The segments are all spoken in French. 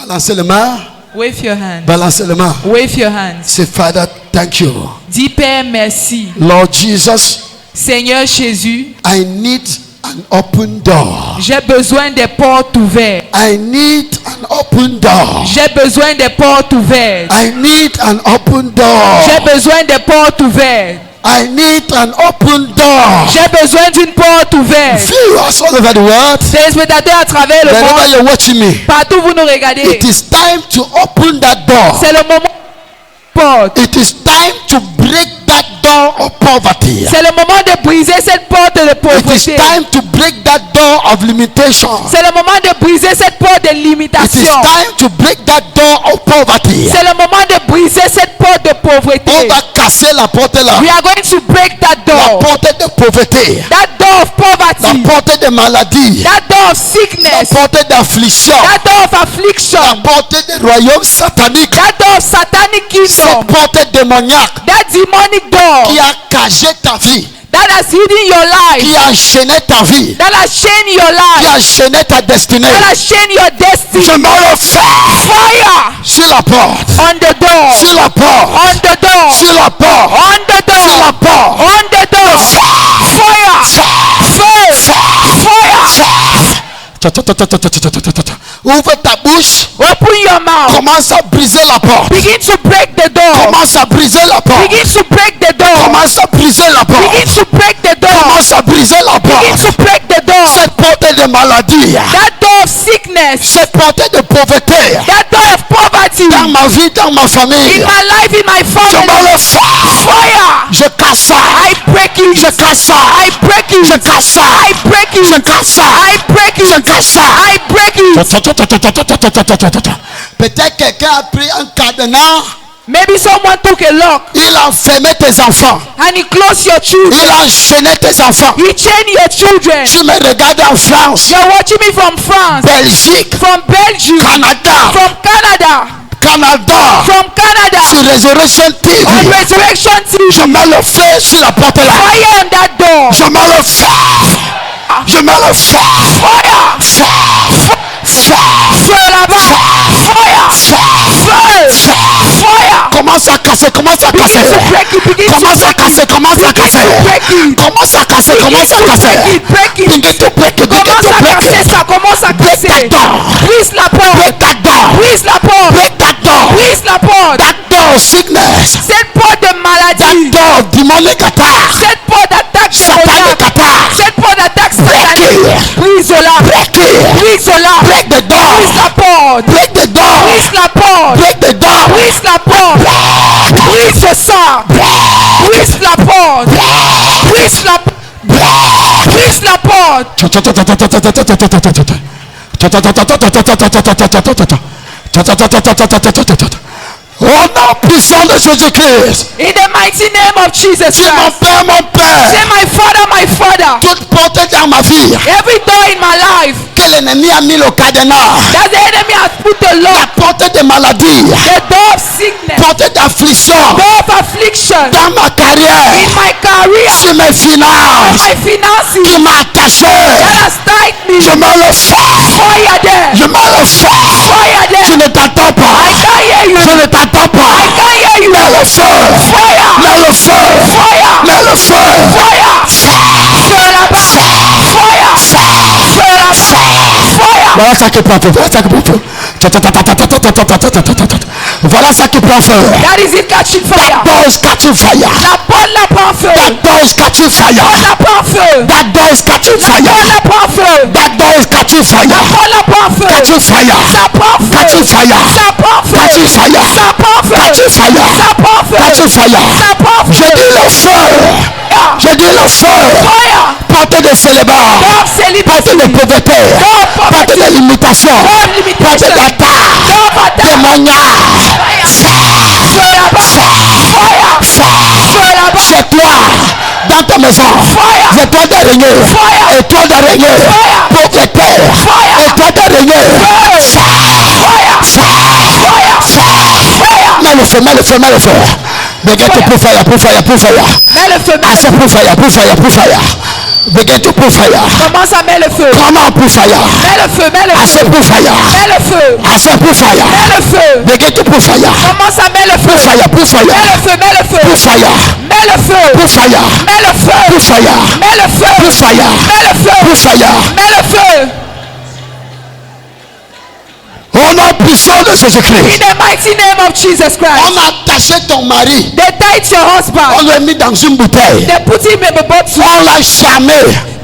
Balancez les mains. Wave your hands. Balancez les mains. Wave your hands. Say, Father, thank you. Dis Père merci. Lord Jesus, Seigneur Jésus, I need an open door. j'ai besoin des portes ouvertes. I need an open door. J'ai besoin des portes ouvertes. I need an open door. J'ai besoin des portes ouvertes. I need an open door. J'ai besoin d'une porte ouverte. Viewers all over the world, Téléspectateurs à travers le wherever monde, you're watching me, partout où vous nous regardez, it is time to open that door. c'est le moment de porte. It is time to break that door of poverty. C'est le moment de briser cette porte de It is pauvreté. time to break that door of limitation. C'est le moment de briser cette porte de It is limitation. time to break that door of poverty. C'est le moment de briser cette porte de pauvreté. On va casser la porte là. We are going to break that La door. porte de pauvreté. That door of La poverty. porte de maladie. That door of La sickness. porte d'affliction. That door of La affliction. porte du royaume satanique. That door of satanic Cette kingdom. porte démoniaque That demonic door qui a cagé ta vie, that has hidden your life. qui a enchaîné ta vie, That has chained your qui life. a enchaîné ta destinée. That has chained your Je destiny. me le fais Fire sur la porte, on the door. sur la porte, On the door. sur la porte, On the sur la door. porte. On the door. Fire. Fire. Ouvre ta bouche, Open your mouth. commence à briser la porte. Begin to break the door. Commence à briser la porte. Begin to break the door. Commence à briser la Begin porte. to break the door. Commence à briser la Begin porte. to break the door. Cette porte de maladie, That door of sickness. cette porte de pauvreté, That door of poverty. dans ma vie, dans ma In famille, my life, in my je me family. le fais. Fire. Je casse ça. I break it. Je casse ça. I break Je it. casse ça. I break Je it. casse ça. I break Je it. casse ça. I break it. Peut-être quelqu'un a pris un cadenas, Maybe someone took a lock il a enfermé tes enfants, and he closed your il children. a enchaîné tes enfants. He chained your children. Tu me regardes en France, You're watching me from France, Belgique, from Belgium, Canada, from Canada, from Canada. sur Resurrection TV. On Resurrection Je TV. mets le feu sur la porte là. Fire on that door. Je mets le feu. Je mets le feu. Fire. Feu là-bas. Fire. Feu. Fire. Commence à casser, commence à casser. Begin to break it. Begin to Commence à casser, commence à casser. break it. Commence à casser, commence à casser. Break it. Begin to break it, begin Commence to à break casser it. ça. Commence à Break casser. that door. Brise la porte. Break that door. Brise la porte. Break that door. Brise la porte. That door of sickness. Cette porte de That maladie. door of demonic attack. Cette porte d'attaque Satanic démoniaque. attack. Cette porte d'attaque Break satanique. it. Brise-la. Break it. Brise-la. Break the door. Brise la porte. Break the door. Brise la porte. Break the door. Brise la porte. Brise ça. Brise la porte. Brise la porte. Brise la porte. Au nom puissant de Jésus-Christ. In the mighty name of Jesus Tu es mon Christ. Père, mon Père. Say my Father. Toute porte dans ma vie Every door in my life que l'ennemi a mis le cadenas. that the enemy has put a La lock. porte de maladie. The door of sickness. Porte d'affliction. Door of affliction. Dans ma carrière. In my career. Sur mes finances. My finances. Qui m'a attaché. That has tied me. Je me le fais. Fire there. Je me le fais. Fire Je there. ne t'attends pas. I can't hear you. Je ne t'attends pas. I can't hear you. Mets le feu. Fire. Mets le feu. Fire. Mets le feu. Fire. Feu là-bas. Fire. Feu là-bas. Fire. Voilà ça qui prend feu. Voilà ça qui prend feu. Voilà ça qui prend feu. That is it catching fire. Door is catching fire. La porte la prend feu. That door is catching fire. La prend feu. That door is catching La fire. porte la prend feu. That door is catching fire. La porte la prend feu. Catching fire. Ça prend feu. Catching fire. Ça prend feu. Catching fire. Ça prend feu. Catching fire. Ça prend feu. Catching fire. Ça prend feu. Je dis le feu. Je dis le feu. Fire. Porte de célibat. Door of Porte celibacy. de pauvreté. Door of Porte poverty. de limitation. Door of limitation. Porte d'attaque. Door of attack. Témoignage. Feu là-bas. Fire. Feu là-bas. Chez toi, dans ta maison. Fire. Étoile d'araignée. Fire. Étoile d'araignée. Fire. Pauvreté. Fire. Étoile d'araignée. Fire. Mets le feu, mets le feu, mets le feu. Begin to put fire, put fire, put fire. Mets le feu. I say put fire, put fire, put fire. Begin to put fire. Commence à mettre le feu. Come on, put fire. Mets le feu, mets le I feu. say put fire. Mets le feu. I say put fire. Mets le feu. Begin to put fire. Commence à mettre le Put feu. fire. Put fire. Mets le feu, mets le feu. Put fire. Mets le feu. Put fire. Mets le feu. Put fire. Mets le feu. Put fire. Mets le feu. Put fire. Mets le feu. Au nom puissant de In Jésus-Christ. the mighty name of Jesus On Christ. a attaché ton mari. They tied your On husband. l'a mis dans une bouteille. They put him in a bottle. On l'a charmé.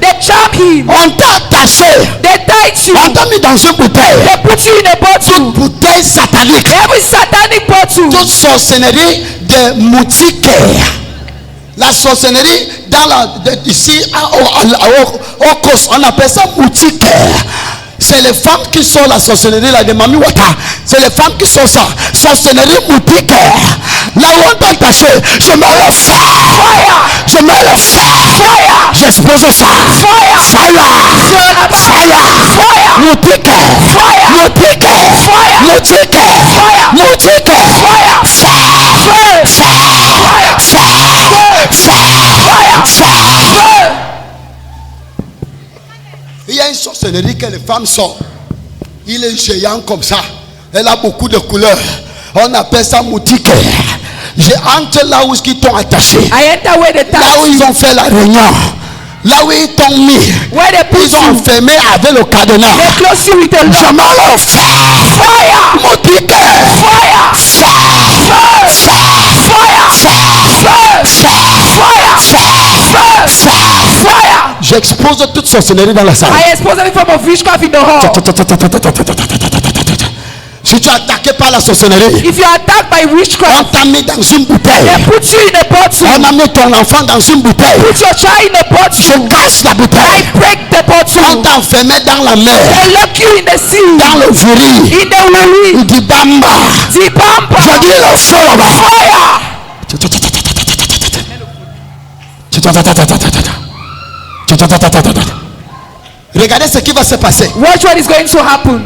They charm him. On t'a attaché. They tied you. On t'a mis dans une bouteille. They put you in a bottle. Bouteille satanique. Every satanic bottle. Toute sorcellerie de moutiquaires. La sorcellerie dans ici au Cos, on appelle ça moutiquaire. C'est les femmes qui sont la sorcellerie là de Mami Wata. C'est les femmes qui sont ça. Sorcellerie moutiquaire. Là où on t'a attaché, je mets le feu. Fire. Je mets le feu. Fire. J'expose ça. Fire. Fire. Fire. Moutiquaire. Fire. Moutiquaire. Fire. Moutiquaire. Fire. Moutiquaire. Fire. Fire. Fire. Fire. Il y a une sorcellerie que les femmes sortent. Il est géant comme ça. Elle a beaucoup de couleurs. On appelle ça moutiquaire. J'ai entre là où ils t'ont attaché. I enter where they Là où tied ils you. ont fait la réunion. Là où ils t'ont mis. Where they put Ils ont you. enfermé avec le cadenas. They close you with a Je lock. mets le feu. Fire. Moutiquaire. Fire. Feu. Fire. J'expose toute sorcellerie dans la salle. I expose every form of witchcraft in the hall. Si tu es attaqué par la sorcellerie, If you are attacked by on witchcraft, t'a mis dans une bouteille. they put you in a bottle. On a mis ton enfant dans une bouteille. Put your child in a Je bottle. casse la I bouteille. break the On bottle. t'a enfermé dans la mer, They lock you in the sea. dans le vuri. In the wuri. Il dit bamba. The bumper. Je dis le feu là-bas. Fire. Regardez ce qui va se passer. Watch what is going to happen.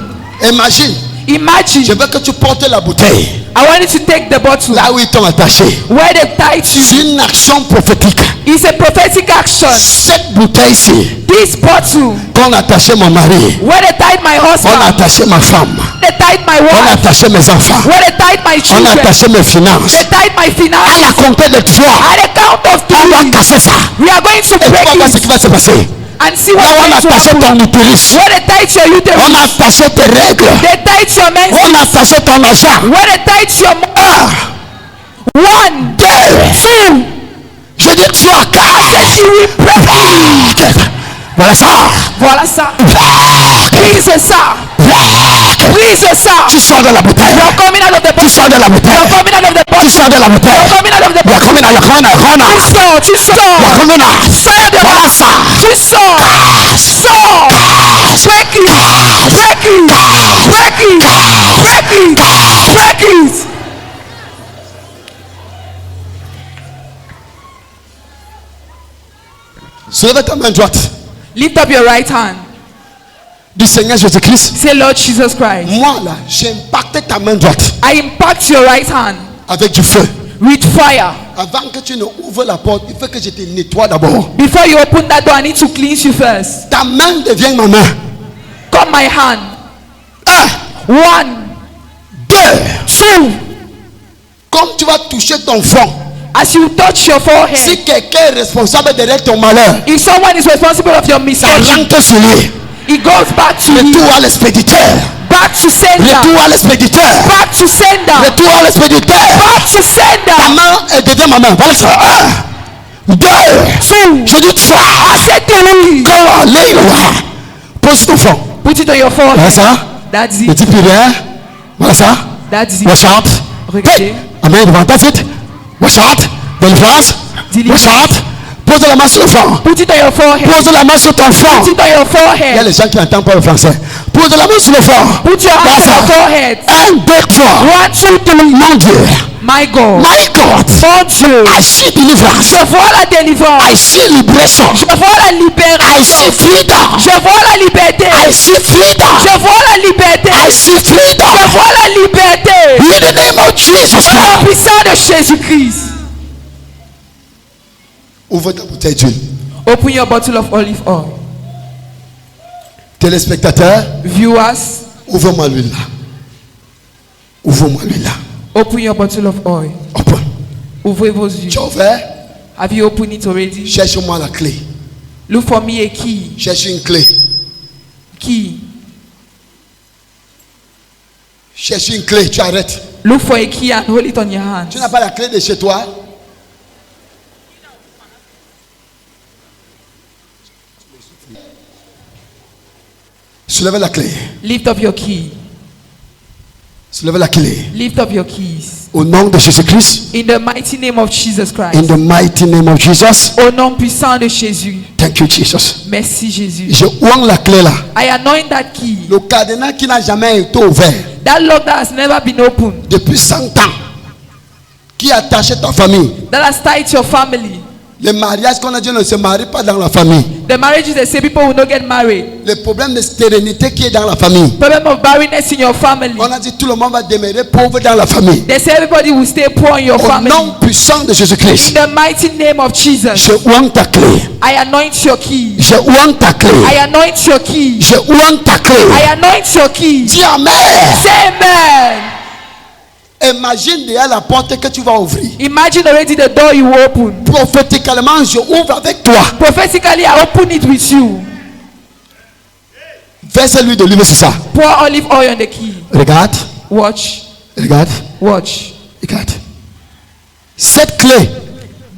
Imagine, je Imagine. veux que tu portes la bouteille I want you to take the bottle. là où ils t'ont attaché. Where they tied C'est you. une action prophétique. It's a prophetic action. Cette bouteille-ci, This bottle. qu'on a attaché mon mari, Where they tied my on a husband. attaché ma femme, They tied my on a wife. attaché mes enfants, Where they tied my on a children. attaché mes finances. They tied my À finance. la compter de 3, At the count of on va 3, casser ça. we are going to Et tu vas break voir ce it qui va se passer. and see Là what où on a is going to attaché happen. ton utérus, Where they tied your on uterus. a attaché tes règles, They tied your on menses. a attaché ton argent. Where they tied your mo- 1, 2, 2. je dis 3, 4. You will break. Voilà ça. Voilà ça. Brise ça. Brise ça. Tu sors de la bouteille. You're coming out of the Tu bottle. sors de la bouteille. You're coming out of the Tu bottle. sors de la bouteille. You're coming out of the bottle. Yakomina. Tu sors. Sors de Voilà là. ça. Tu sors. Sors. Break it. Break it. Break it. Break it. Break it. Soulève ta main droite Lift up your right hand. du Seigneur Jésus-Christ. Say, Lord Jesus Christ, Moi là, j'ai impacté ta main droite I impact your right hand avec du feu. with fire. Avant que tu ne ouvres la porte, il faut que je te nettoie d'abord. Before you open that door, I need to cleanse you first. Ta main devient ma main. Come my hand. 1, 1, 2. 2. Comme tu vas toucher ton front, As you touch your forehead, si quelqu'un est responsable derrière ton malheur, if someone is responsible of your ça misfortune, rentre sur lui. it goes back to you. Retour à l'expéditeur. Back to sender. Retour à l'expéditeur. Back to sender. Retour à l'expéditeur. Back to Ta sender. main elle devient ma main. Voilà ça. 1, 2. 2. Je dis 3. I said 3. Comment aller là? Pose ton front. Put it on your Voilà forehead. ça. That's Ne it. dis plus rien. Voilà ça. That's it. Watch out. Regardez. Hey. Amen devant ta tête. Watch out. Délivrance. Délivrance. Watch out. Pose la main sur le front. Put it on your forehead. Pose la main sur ton front. Put it on your Il y a forehead. les gens qui n'entendent pas le français. Pose la main sur le front. Put your hand Voilà on ça. your forehead. 1, 2, 3. 1, 2, 3. Mon Dieu. My God. My God. Mon Dieu. I see deliverance. Je vois la délivrance. I see liberation. Je vois la I libération. see freedom. Je vois la liberté. I see freedom. Je vois la liberté. I see freedom. Je vois la liberté. In the name of Jesus. Au nom puissant de Jésus-Christ. Ouvre ta bouteille d'huile. Open your bottle of olive oil. Téléspectateurs, Viewers, ouvre-moi l'huile là. Ouvre-moi l'huile là. open your bottle of oil. Open. Ouvrez vos yeux. Tu as ouvert? Have you opened it already? Cherche-moi la clé. Look for me a key. Cherche une clé. Key. Cherche une clé. Tu arrêtes. Look for a key and hold it on your hand. Tu n'as pas la clé de chez toi? Soulève la clé. Lift up your key. Soulève la clé. Lift up your keys. Au nom de Jésus-Christ. In the mighty name of Jesus In Christ. the mighty name of Jesus. Au nom puissant de Jésus. Thank you, Jesus. Merci Jésus. Je ouvre la clé là. I anoint that key. Le cadenas qui n'a jamais été ouvert That lock that has never been opened. depuis 100 ans. Qui a attaché ta famille. That has tied your family. Les mariages qu'on a dit ne se marient pas dans la famille. The marriages they say people will not get married. Le problème de stérilité qui est dans la famille. Problem of barrenness in your family. On a dit tout le monde va demeurer pauvre dans la famille. They say everybody will stay poor in your Au family. nom puissant de In Jésus-Christ. the mighty name of Jesus. Je ouvre ta clé. I anoint your key. Je ouvre ta clé. I anoint your key. Je ouvre ta clé. I anoint your key. Dis Amen. Say amen. Imagine déjà la porte que tu vas ouvrir. Imagine already the door you open. Prophétiquement, je ouvre avec toi. Prophetically, I open it with you. Verse l'huile d'olive sur ça. Pour olive oil on the key. Regarde. Watch. Regarde. Watch. Regarde. Cette clé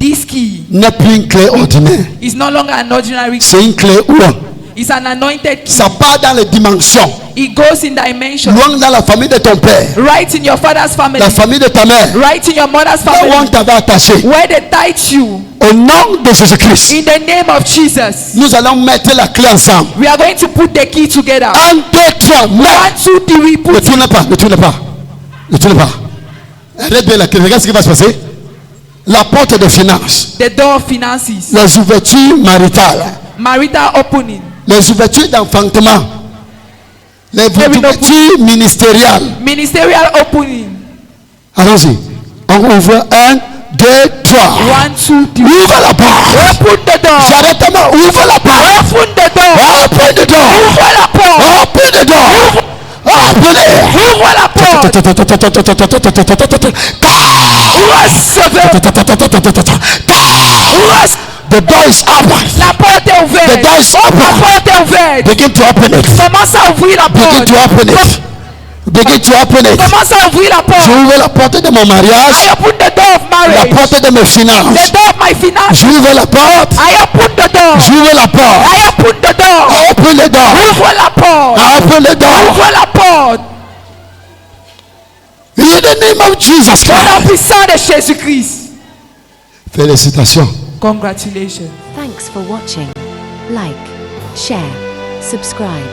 This key n'est plus une clé ordinaire. is no longer an ordinary key. C'est une clé loin. It's an anointed key. Ça part dans les dimensions. It goes in dimension. Loin dans la famille de ton père. Right in your father's family. La famille de ta mère. Right in your mother's Là où on family. t'avait attaché. Where they tied you. Au nom de Jésus-Christ. In the name of Jesus. Nous allons mettre la clé ensemble. We are going to put the key together. 1, 2, 3, mets. 1, 2, 3, we Ne put. tourne pas, ne tourne pas. Ne tourne pas. Arrête bien la clé. Regarde ce qui va se passer. La porte de finances. The door of finances. Les ouvertures maritales. Marital opening. Les ouvertures d'enfantement. Les ouvertures ministériales. Ministerial opening. Allons-y. On ouvre 1, 2, 3. 1, 2, 3. Ouvre la porte. Open the door. J'arrête ta main. Ouvre la porte. Open the door. Open the door. Ouvre la porte. Open the door. Open it. Ouvre la porte. Recevez. The door is open. La porte est The ouverte. door is La open. porte est ouverte. Begin to open it. Commence à ouvrir la Begin porte. to open it. Begin to open it. Commence à ouvrir la porte. J'ouvre la porte de mon mariage. I open the door of La marriage. porte de mes finances. The door of my finance. J'ouvre la porte. I open the door. J'ouvre la porte. I open the door. I open the door. Ouvre la porte. I open the door. Ouvre la porte. In the name of Jesus Au nom Christ. puissant de Jésus-Christ. Félicitations. Congratulations. Thanks for watching. Like, share, subscribe.